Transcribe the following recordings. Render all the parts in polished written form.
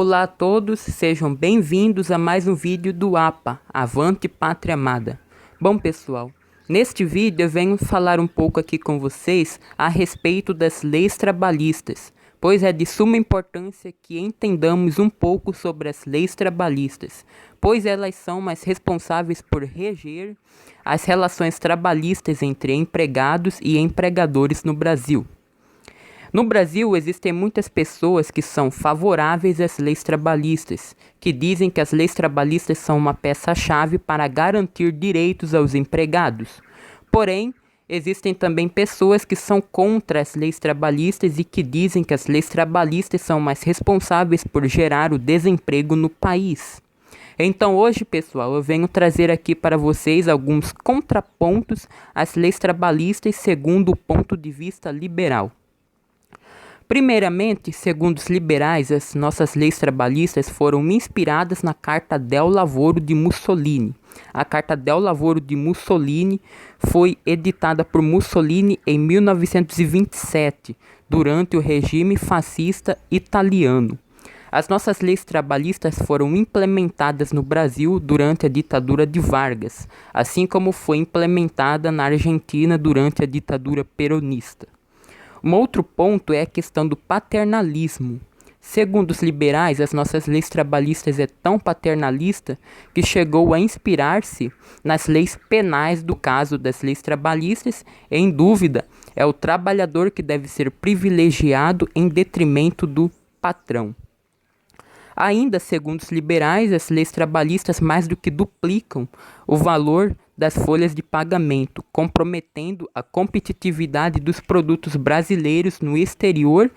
Olá a todos, sejam bem-vindos a mais um vídeo do APA, Avante Pátria Amada. Bom pessoal, neste vídeo eu venho falar um pouco aqui com vocês a respeito das leis trabalhistas, pois é de suma importância que entendamos um pouco sobre as leis trabalhistas, pois elas são mais responsáveis por reger as relações trabalhistas entre empregados e empregadores no Brasil. No Brasil, existem muitas pessoas que são favoráveis às leis trabalhistas, que dizem que as leis trabalhistas são uma peça-chave para garantir direitos aos empregados. Porém, existem também pessoas que são contra as leis trabalhistas e que dizem que as leis trabalhistas são mais responsáveis por gerar o desemprego no país. Então hoje, pessoal, eu venho trazer aqui para vocês alguns contrapontos às leis trabalhistas segundo o ponto de vista liberal. Primeiramente, segundo os liberais, as nossas leis trabalhistas foram inspiradas na Carta del Lavoro de Mussolini. A Carta del Lavoro de Mussolini foi editada por Mussolini em 1927, durante o regime fascista italiano. As nossas leis trabalhistas foram implementadas no Brasil durante a ditadura de Vargas, assim como foi implementada na Argentina durante a ditadura peronista. Um outro ponto é a questão do paternalismo. Segundo os liberais, as nossas leis trabalhistas é tão paternalista que chegou a inspirar-se nas leis penais do caso das leis trabalhistas. Em dúvida, é o trabalhador que deve ser privilegiado em detrimento do patrão. Ainda, segundo os liberais, as leis trabalhistas mais do que duplicam o valor das folhas de pagamento, comprometendo a competitividade dos produtos brasileiros no exterior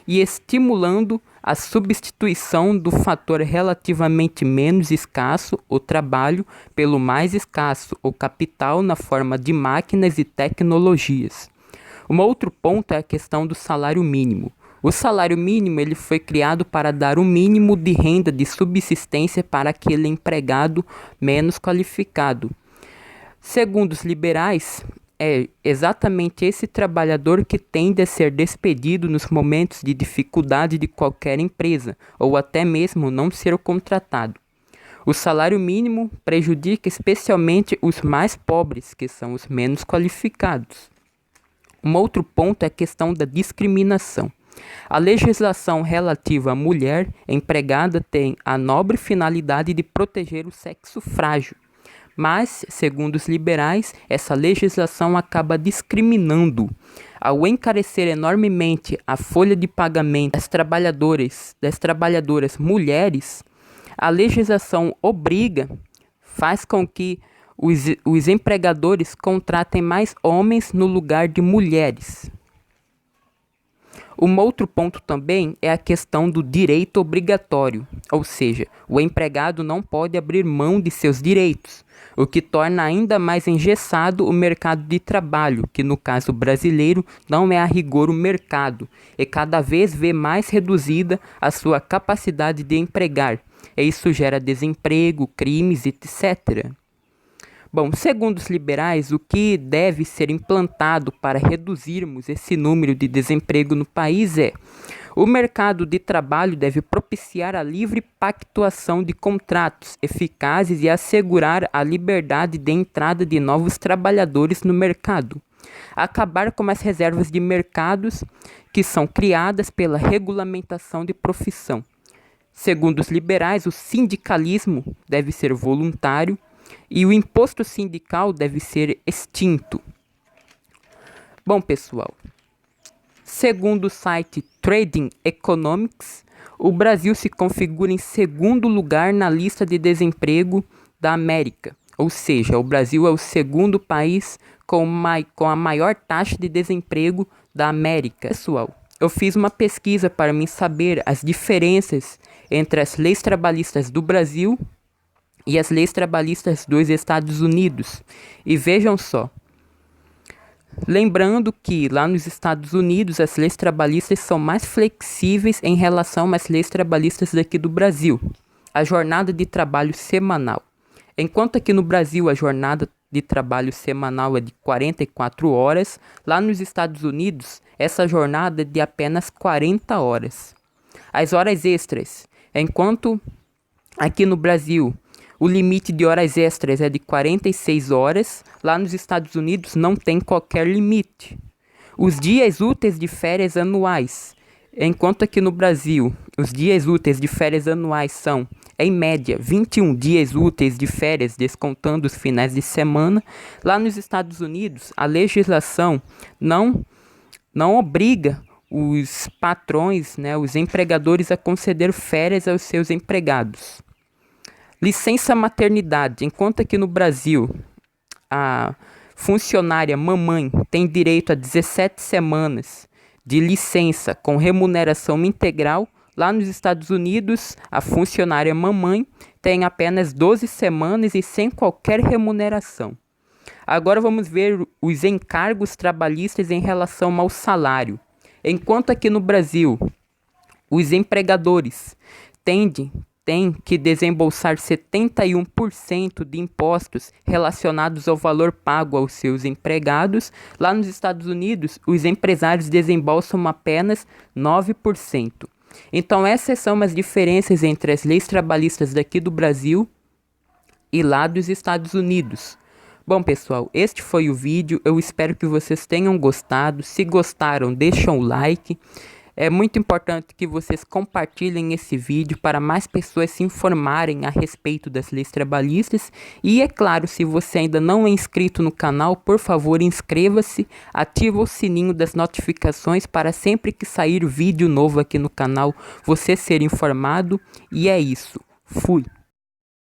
e estimulando a substituição do fator relativamente menos escasso, o trabalho, pelo mais escasso, o capital, na forma de máquinas e tecnologias. Um outro ponto é a questão do salário mínimo. O salário mínimo ele foi criado para dar um mínimo de renda de subsistência para aquele empregado menos qualificado. Segundo os liberais, é exatamente esse trabalhador que tende a ser despedido nos momentos de dificuldade de qualquer empresa, ou até mesmo não ser contratado. O salário mínimo prejudica especialmente os mais pobres, que são os menos qualificados. Um outro ponto é a questão da discriminação. A legislação relativa à mulher empregada tem a nobre finalidade de proteger o sexo frágil, mas, segundo os liberais, essa legislação acaba discriminando. Ao encarecer enormemente a folha de pagamento das trabalhadoras mulheres, a legislação faz com que os empregadores contratem mais homens no lugar de mulheres. Um outro ponto também é a questão do direito obrigatório, ou seja, o empregado não pode abrir mão de seus direitos, o que torna ainda mais engessado o mercado de trabalho, que no caso brasileiro não é a rigor o mercado, e cada vez vê mais reduzida a sua capacidade de empregar, e isso gera desemprego, crimes, etc. Bom, segundo os liberais, o que deve ser implantado para reduzirmos esse número de desemprego no país é: o mercado de trabalho deve propiciar a livre pactuação de contratos eficazes e assegurar a liberdade de entrada de novos trabalhadores no mercado. Acabar com as reservas de mercados que são criadas pela regulamentação de profissão. Segundo os liberais, o sindicalismo deve ser voluntário e o imposto sindical deve ser extinto. Bom, pessoal, segundo o site Trading Economics, o Brasil se configura em segundo lugar na lista de desemprego da América. Ou seja, o Brasil é o segundo país com a maior taxa de desemprego da América. Pessoal, eu fiz uma pesquisa para me saber as diferenças entre as leis trabalhistas do Brasil e as leis trabalhistas dos Estados Unidos. E vejam só, lembrando que lá nos Estados Unidos as leis trabalhistas são mais flexíveis em relação às leis trabalhistas daqui do Brasil. A jornada de trabalho semanal. Enquanto aqui no Brasil a jornada de trabalho semanal é de 44 horas, lá nos Estados Unidos essa jornada é de apenas 40 horas. As horas extras Enquanto aqui no Brasil o limite de horas extras é de 46 horas, lá nos Estados Unidos não tem qualquer limite. Os dias úteis de férias anuais. Enquanto aqui no Brasil, os dias úteis de férias anuais são, em média, 21 dias úteis de férias, descontando os finais de semana, lá nos Estados Unidos, a legislação não obriga os patrões, né, os empregadores a conceder férias aos seus empregados. Licença maternidade. Enquanto aqui no Brasil a funcionária mamãe tem direito a 17 semanas de licença com remuneração integral, lá nos Estados Unidos a funcionária mamãe tem apenas 12 semanas e sem qualquer remuneração. Agora vamos ver os encargos trabalhistas em relação ao salário. Enquanto aqui no Brasil os empregadores têm que desembolsar 71% de impostos relacionados ao valor pago aos seus empregados, lá nos Estados Unidos, os empresários desembolsam apenas 9%. Então, essas são as diferenças entre as leis trabalhistas daqui do Brasil e lá dos Estados Unidos. Bom, pessoal, este foi o vídeo. Eu espero que vocês tenham gostado. Se gostaram, deixem um like. É muito importante que vocês compartilhem esse vídeo para mais pessoas se informarem a respeito das leis trabalhistas. E é claro, se você ainda não é inscrito no canal, por favor inscreva-se, ative o sininho das notificações para sempre que sair vídeo novo aqui no canal, você ser informado. E é isso. Fui!